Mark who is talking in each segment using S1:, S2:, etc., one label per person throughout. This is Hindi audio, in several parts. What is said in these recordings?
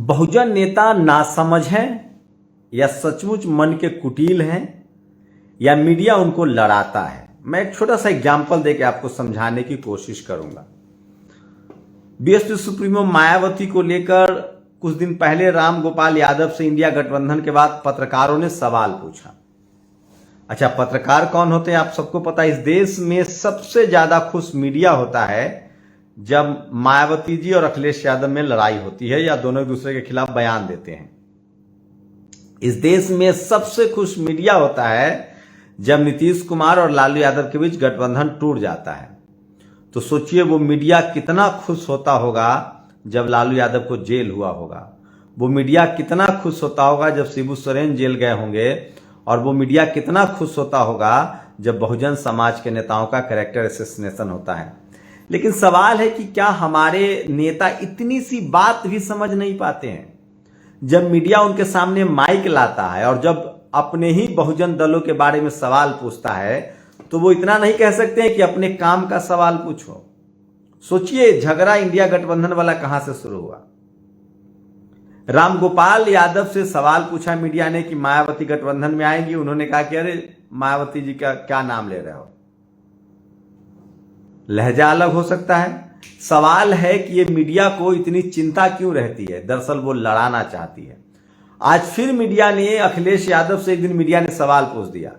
S1: बहुजन नेता नासमझ हैं या सचमुच मन के कुटिल हैं या मीडिया उनको लड़ाता है। मैं एक छोटा सा एग्जाम्पल देके आपको समझाने की कोशिश करूंगा। बीएसपी सुप्रीमो मायावती को लेकर कुछ दिन पहले राम गोपाल यादव से इंडिया गठबंधन के बाद पत्रकारों ने सवाल पूछा। अच्छा, पत्रकार कौन होते हैं आप सबको पता है। इस देश में सबसे ज्यादा खुश मीडिया होता है जब मायावती जी और अखिलेश यादव में लड़ाई होती है या दोनों एक दूसरे के खिलाफ बयान देते हैं। इस देश में सबसे खुश मीडिया होता है जब नीतीश कुमार और लालू यादव के बीच गठबंधन टूट जाता है। तो सोचिए वो मीडिया कितना खुश होता होगा जब लालू यादव को जेल हुआ होगा। वो मीडिया कितना खुश होता होगा जब शिबू सोरेन जेल गए होंगे। और वो मीडिया कितना खुश होता होगा जब बहुजन समाज के नेताओं का कैरेक्टर असैसिनेशन होता है। लेकिन सवाल है कि क्या हमारे नेता इतनी सी बात भी समझ नहीं पाते हैं। जब मीडिया उनके सामने माइक लाता है और जब अपने ही बहुजन दलों के बारे में सवाल पूछता है तो वो इतना नहीं कह सकते हैं कि अपने काम का सवाल पूछो। सोचिए झगड़ा इंडिया गठबंधन वाला कहां से शुरू हुआ। राम गोपाल यादव से सवाल पूछा मीडिया ने कि मायावती गठबंधन में आएंगी। उन्होंने कहा कि अरे मायावती जी का क्या नाम ले रहे हो। लहजा अलग हो सकता है। सवाल है कि ये मीडिया को इतनी चिंता क्यों रहती है। दरअसल वो लड़ाना चाहती है। आज फिर मीडिया ने अखिलेश यादव से एक दिन मीडिया ने सवाल पूछ दिया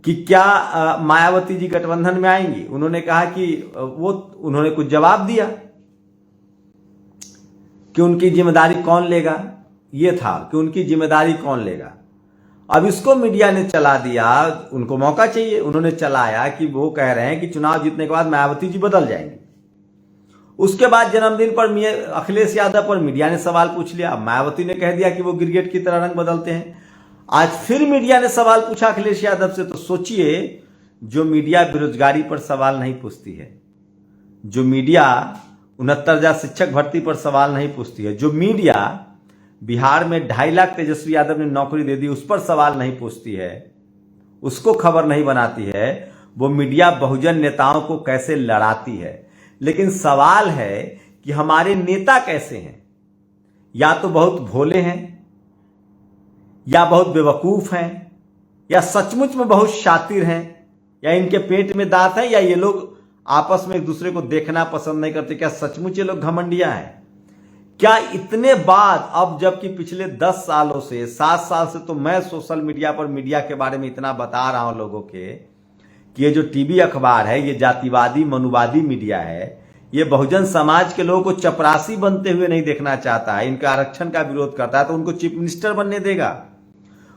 S1: कि क्या मायावती जी गठबंधन में आएंगी। उन्होंने कहा कि उन्होंने कुछ जवाब दिया कि उनकी जिम्मेदारी कौन लेगा। यह था कि उनकी जिम्मेदारी कौन लेगा। अब इसको मीडिया ने चला दिया, उनको मौका चाहिए। उन्होंने चलाया कि वो कह रहे हैं कि चुनाव जीतने के बाद मायावती जी बदल जाएंगी। उसके बाद जन्मदिन पर अखिलेश यादव पर मीडिया ने सवाल पूछ लिया। मायावती ने कह दिया कि वो गिरगिट की तरह रंग बदलते हैं। आज फिर मीडिया ने सवाल पूछा अखिलेश यादव से। तो सोचिए, जो मीडिया बेरोजगारी पर सवाल नहीं पूछती है, जो मीडिया 69,000 शिक्षक भर्ती पर सवाल नहीं पूछती है, जो मीडिया बिहार में 2.5 लाख तेजस्वी यादव ने नौकरी दे दी उस पर सवाल नहीं पूछती है, उसको खबर नहीं बनाती है, वो मीडिया बहुजन नेताओं को कैसे लड़ाती है। लेकिन सवाल है कि हमारे नेता कैसे हैं। या तो बहुत भोले हैं, या बहुत बेवकूफ हैं, या सचमुच में बहुत शातिर हैं, या इनके पेट में दांत हैं, या ये लोग आपस में एक दूसरे को देखना पसंद नहीं करते। क्या सचमुच ये लोग घमंडिया हैं। क्या इतने बाद, अब जबकि पिछले 10 सालों से 7 साल से तो मैं सोशल मीडिया पर मीडिया के बारे में इतना बता रहा हूं लोगों के कि ये जो टीवी अखबार है ये जातिवादी मनुवादी मीडिया है। ये बहुजन समाज के लोगों को चपरासी बनते हुए नहीं देखना चाहता है। इनका आरक्षण का विरोध करता है तो उनको चीफ मिनिस्टर बनने देगा,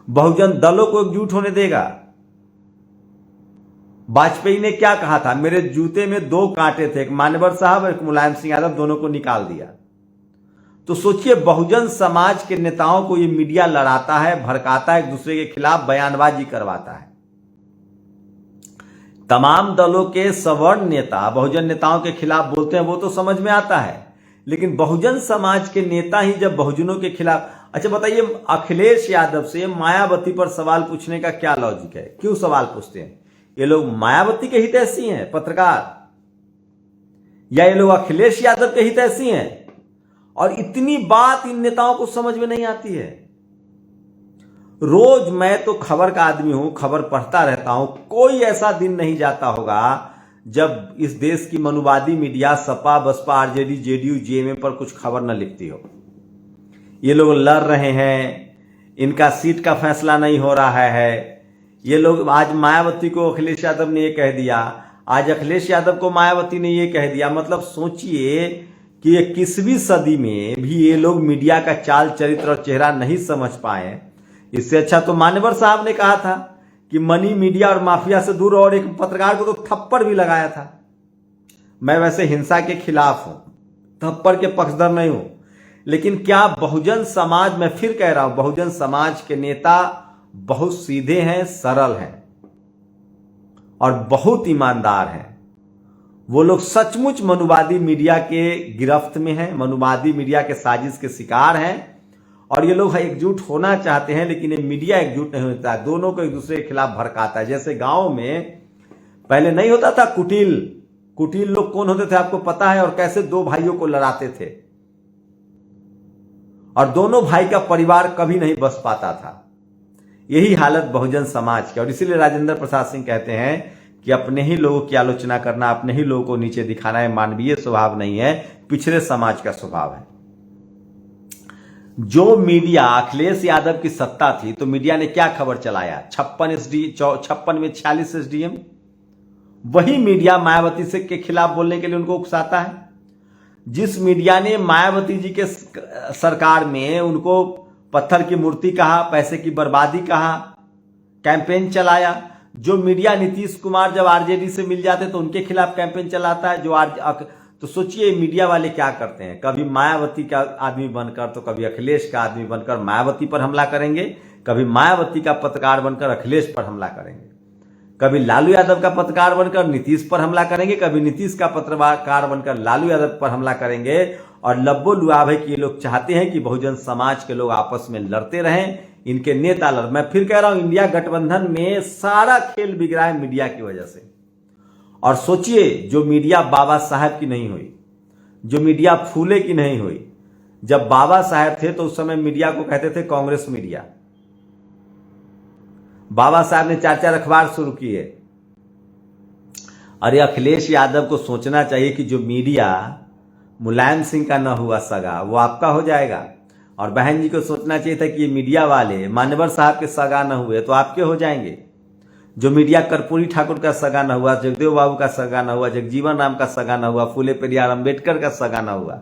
S1: बहुजन दलों को एकजुट होने देगा। वाजपेयी ने क्या कहा था, मेरे जूते में 2 कांटे थे, एक मान्यवर साहब और एक मुलायम सिंह यादव, दोनों को निकाल दिया। तो सोचिए, बहुजन समाज के नेताओं को ये मीडिया लड़ाता है, भड़काता है, एक दूसरे के खिलाफ बयानबाजी करवाता है। तमाम दलों के सवर्ण नेता बहुजन नेताओं के खिलाफ बोलते हैं, वो तो समझ में आता है। लेकिन बहुजन समाज के नेता ही जब बहुजनों के खिलाफ। अच्छा बताइए, अखिलेश यादव से मायावती पर सवाल पूछने का क्या लॉजिक है। क्यों सवाल पूछते हैं। ये लोग मायावती के हितैषी हैं पत्रकार, या ये लोग अखिलेश यादव के हितैषी हैं। और इतनी बात इन नेताओं को समझ में नहीं आती है। रोज मैं तो खबर का आदमी हूं, खबर पढ़ता रहता हूं। कोई ऐसा दिन नहीं जाता होगा जब इस देश की मनुवादी media Sapa Basapa RJD JDU JMM पर कुछ खबर न लिखती हो। ये लोग लड़ रहे हैं, इनका सीट का फैसला नहीं हो रहा है। ये लोग, आज मायावती को अखिलेश यादव ने ये कह दिया, आज अखिलेश यादव को मायावती ने ये कह दिया। मतलब सोचिए कि 21वीं सदी में भी ये लोग मीडिया का चाल चरित्र और चेहरा नहीं समझ पाए। इससे अच्छा तो मान्यवर साहब ने कहा था कि मनी मीडिया और माफिया से दूर, और एक पत्रकार को तो थप्पड़ भी लगाया था। मैं वैसे हिंसा के खिलाफ हूं, थप्पड़ के पक्षधर नहीं हूं। लेकिन क्या बहुजन समाज, मैं फिर कह रहा हूं, बहुजन समाज के नेता बहुत सीधे हैं, सरल हैं और बहुत ईमानदार हैं। वो लोग सचमुच मनुवादी मीडिया के गिरफ्त में हैं, मनुवादी मीडिया के साजिश के शिकार हैं। और ये लोग एकजुट होना चाहते हैं, लेकिन ये मीडिया एकजुट नहीं होता है, दोनों को एक दूसरे के खिलाफ भड़काता है। जैसे गांव में पहले नहीं होता था कुटिल लोग कौन होते थे आपको पता है, और कैसे 2 भाइयों को लड़ाते थे। और दोनों भाई का परिवार कभी नहीं बस पाता था। यही हालत बहुजन समाज की, और इसीलिए राजेंद्र प्रसाद सिंह कहते हैं कि अपने ही लोगों की आलोचना करना, अपने ही लोगों को नीचे दिखाना है मानवीय स्वभाव नहीं है, पिछड़े समाज का स्वभाव है। जो मीडिया अखिलेश यादव की सत्ता थी तो मीडिया ने क्या खबर चलाया, 56 में 46 SDM। वही मीडिया मायावती से के खिलाफ बोलने के लिए उनको उकसाता है। जिस मीडिया ने मायावती जी के सरकार में उनको पत्थर की मूर्ति कहा, पैसे की बर्बादी कहा, कैंपेन चलाया, जो मीडिया नीतीश कुमार जब आरजेडी से मिल जाते तो उनके खिलाफ कैंपेन चलाता है, तो सोचिए मीडिया वाले क्या करते हैं, कभी मायावती का आदमी बनकर तो कभी अखिलेश का आदमी बनकर मायावती पर हमला करेंगे, कभी मायावती का पत्रकार बनकर अखिलेश पर हमला करेंगे, कभी लालू यादव का पत्रकार बनकर नीतीश पर हमला करेंगे, कभी नीतीश का पत्रकार बनकर लालू यादव पर हमला करेंगे। और लब्बो लुआब है कि ये लोग चाहते हैं कि बहुजन समाज के लोग आपस में लड़ते रहें, इनके नेता लड़। मैं फिर कह रहा हूं, इंडिया गठबंधन में सारा खेल बिगड़ा है मीडिया की वजह से। और सोचिए, जो मीडिया बाबा साहब की नहीं हुई, जो मीडिया फूले की नहीं हुई, जब बाबा साहब थे तो उस समय मीडिया को कहते थे कांग्रेस मीडिया। बाबा साहब ने 4 अखबार शुरू किए। अरे अखिलेश यादव को सोचना चाहिए कि जो मीडिया मुलायम सिंह का न हुआ सगा वो आपका हो जाएगा, और बहन जी को सोचना चाहिए था कि ये मीडिया वाले मान्यवर साहब के सगा न हुए तो आपके हो जाएंगे। जो मीडिया कर्पूरी ठाकुर का सगा न हुआ, जगदेव बाबू का सगा न हुआ, जगजीवन राम का सगा न हुआ, फूले पेरियार अंबेडकर का सगा न हुआ।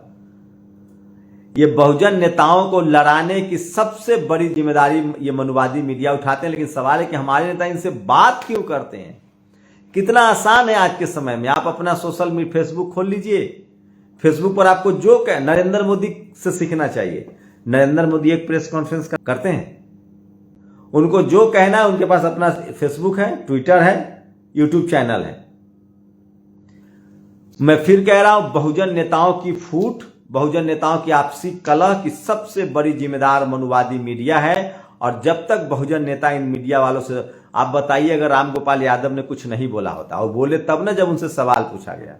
S1: ये बहुजन नेताओं को लड़ाने की सबसे बड़ी जिम्मेदारी ये मनुवादी मीडिया उठाते हैं। लेकिन सवाल है कि हमारे नेता इनसे बात क्यों करते हैं। कितना आसान है आज के समय में, आप अपना सोशल मीडिया फेसबुक खोल लीजिए, फेसबुक पर आपको जो कहे, नरेंद्र मोदी से सीखना चाहिए। नरेंद्र मोदी एक प्रेस कॉन्फ्रेंस करते हैं, उनको जो कहना है, उनके पास अपना फेसबुक है, ट्विटर है, यूट्यूब चैनल है। मैं फिर कह रहा हूं, बहुजन नेताओं की फूट, बहुजन नेताओं की आपसी कलह की सबसे बड़ी जिम्मेदार मनुवादी मीडिया है। और जब तक बहुजन नेता इन मीडिया वालों से, आप बताइए अगर रामगोपाल यादव ने कुछ नहीं बोला होता, और बोले तब ना जब उनसे सवाल पूछा गया,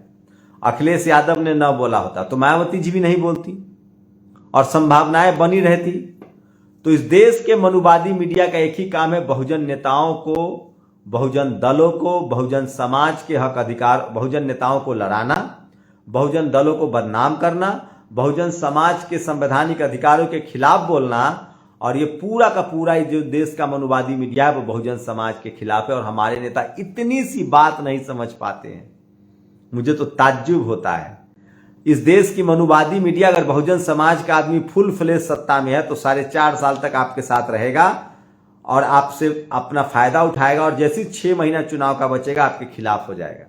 S1: अखिलेश यादव ने न बोला होता तो मायावती जी भी नहीं बोलती और संभावनाएं बनी रहती। तो इस देश के मनुवादी मीडिया का एक ही काम है, बहुजन नेताओं को, बहुजन दलों को, बहुजन समाज के हक अधिकार, बहुजन नेताओं को लड़ाना, बहुजन दलों को बदनाम करना, बहुजन समाज के संवैधानिक अधिकारों के खिलाफ बोलना। और ये पूरा का पूरा जो देश का मनुवादी मीडिया है वो बहुजन समाज के खिलाफ है। और हमारे नेता इतनी सी बात नहीं समझ पाते हैं, मुझे तो ताज्जुब होता है। इस देश की मनुवादी मीडिया अगर बहुजन समाज का आदमी फुल फ्लेज सत्ता में है तो 4.5 साल तक आपके साथ रहेगा और आपसे अपना फायदा उठाएगा, और जैसे 6 महीना चुनाव का बचेगा आपके खिलाफ हो जाएगा।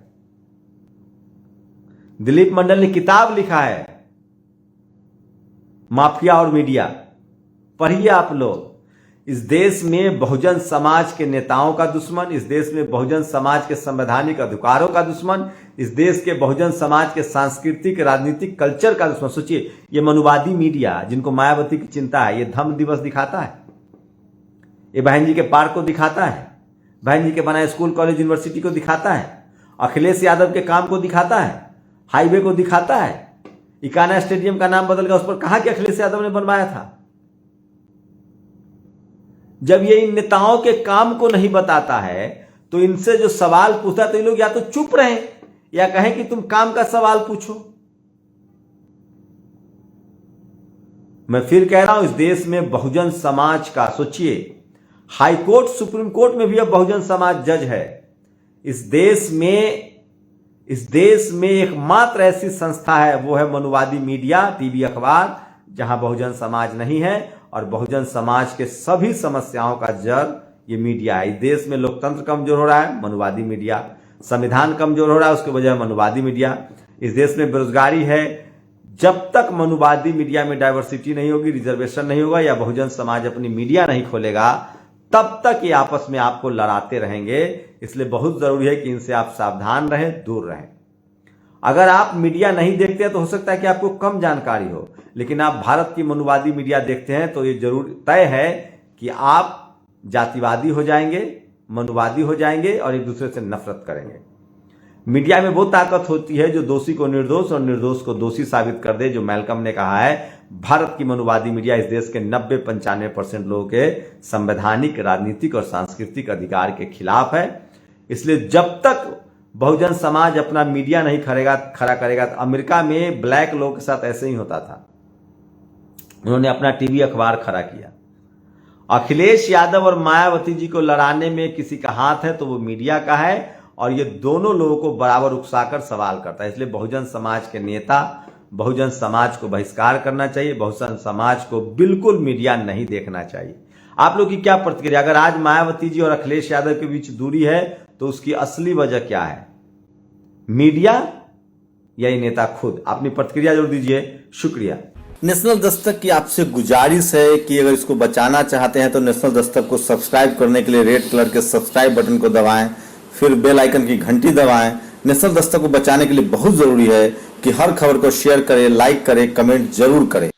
S1: दिलीप मंडल ने किताब लिखा है, माफिया और मीडिया, पढ़िए आप लोग। इस देश में बहुजन समाज के नेताओं का दुश्मन, इस देश में बहुजन समाज के संवैधानिक अधिकारों का दुश्मन, इस देश के बहुजन समाज के सांस्कृतिक राजनीतिक कल्चर का दुश्मन। सोचिए, ये मनुवादी मीडिया जिनको मायावती की चिंता है, ये धम्म दिवस दिखाता है, ये बहन जी के पार्क को दिखाता है, बहन जी के बनाए स्कूल कॉलेज यूनिवर्सिटी को दिखाता है, अखिलेश यादव के काम को दिखाता है, हाईवे को दिखाता है। इकाना स्टेडियम का नाम बदल गया, उस पर कहा कि अखिलेश यादव ने बनवाया था। जब ये इन नेताओं के काम को नहीं बताता है तो इनसे जो सवाल पूछता है तो ये लोग या तो चुप रहें या कहें कि तुम काम का सवाल पूछो। मैं फिर कह रहा हूं, इस देश में बहुजन समाज का, सोचिए, हाई कोर्ट सुप्रीम कोर्ट में भी अब बहुजन समाज जज है। इस देश में एकमात्र ऐसी संस्था है, वो है मनुवादी मीडिया, टीवी अखबार, जहां बहुजन समाज नहीं है। और बहुजन समाज के सभी समस्याओं का जड़ ये मीडिया है। इस देश में लोकतंत्र कमजोर हो रहा है, मनुवादी मीडिया, संविधान कमजोर हो रहा है, उसकी वजह है मनुवादी मीडिया। इस देश में बेरोजगारी है, जब तक मनुवादी मीडिया में डाइवर्सिटी नहीं होगी, रिजर्वेशन नहीं होगा, या बहुजन समाज अपनी मीडिया नहीं खोलेगा, तब तक ये आपस में आपको लड़ाते रहेंगे। इसलिए बहुत जरूरी है कि इनसे आप सावधान रहें, दूर रहें। अगर आप मीडिया नहीं देखते हैं तो हो सकता है कि आपको कम जानकारी हो, लेकिन आप भारत की मनुवादी मीडिया देखते हैं तो ये जरूर तय है कि आप जातिवादी हो जाएंगे, मनुवादी हो जाएंगे और एक दूसरे से नफरत करेंगे। मीडिया में वो ताकत होती है जो दोषी को निर्दोष और निर्दोष को दोषी साबित कर दे, जो मैल्कम ने कहा है, भारत की मनुवादी मीडिया इस देश के 90-95% लोगों के संवैधानिक, राजनीतिक और सांस्कृतिक अधिकार के खिलाफ है। इसलिए जब तक बहुजन समाज अपना मीडिया नहीं खड़ा करेगा तो अमेरिका में ब्लैक लोगों के साथ ऐसे ही होता था। उन्होंने अपना टीवी अखबार खड़ा किया। अखिलेश यादव और मायावती जी को लड़ाने में किसी का हाथ है तो वो मीडिया का है, और ये दोनों लोगों को बराबर उकसाकर सवाल करता है। इसलिए बहुजन समाज के नेता, बहुजन समाज को बहिष्कार करना चाहिए, बहुजन समाज को बिल्कुल मीडिया नहीं देखना चाहिए। आप लोग की क्या प्रतिक्रिया? अगर आज मायावती जी और अखिलेश यादव के बीच दूरी है तो उसकी असली वजह क्या है? मीडिया या ये नेता खुद? अपनी प्रतिक्रिया जरूर दीजिए। शुक्रिया।
S2: नेशनल दस्तक की आपसे गुजारिश है कि अगर इसको बचाना चाहते हैं तो नेशनल दस्तक को सब्सक्राइब करने के लिए रेड कलर के सब्सक्राइब बटन को दबाएं, फिर बेल आइकन की घंटी दबाएं। नेशनल दस्तक को बचाने के लिए बहुत जरूरी है कि हर खबर को शेयर करें, लाइक करें, कमेंट जरूर करें।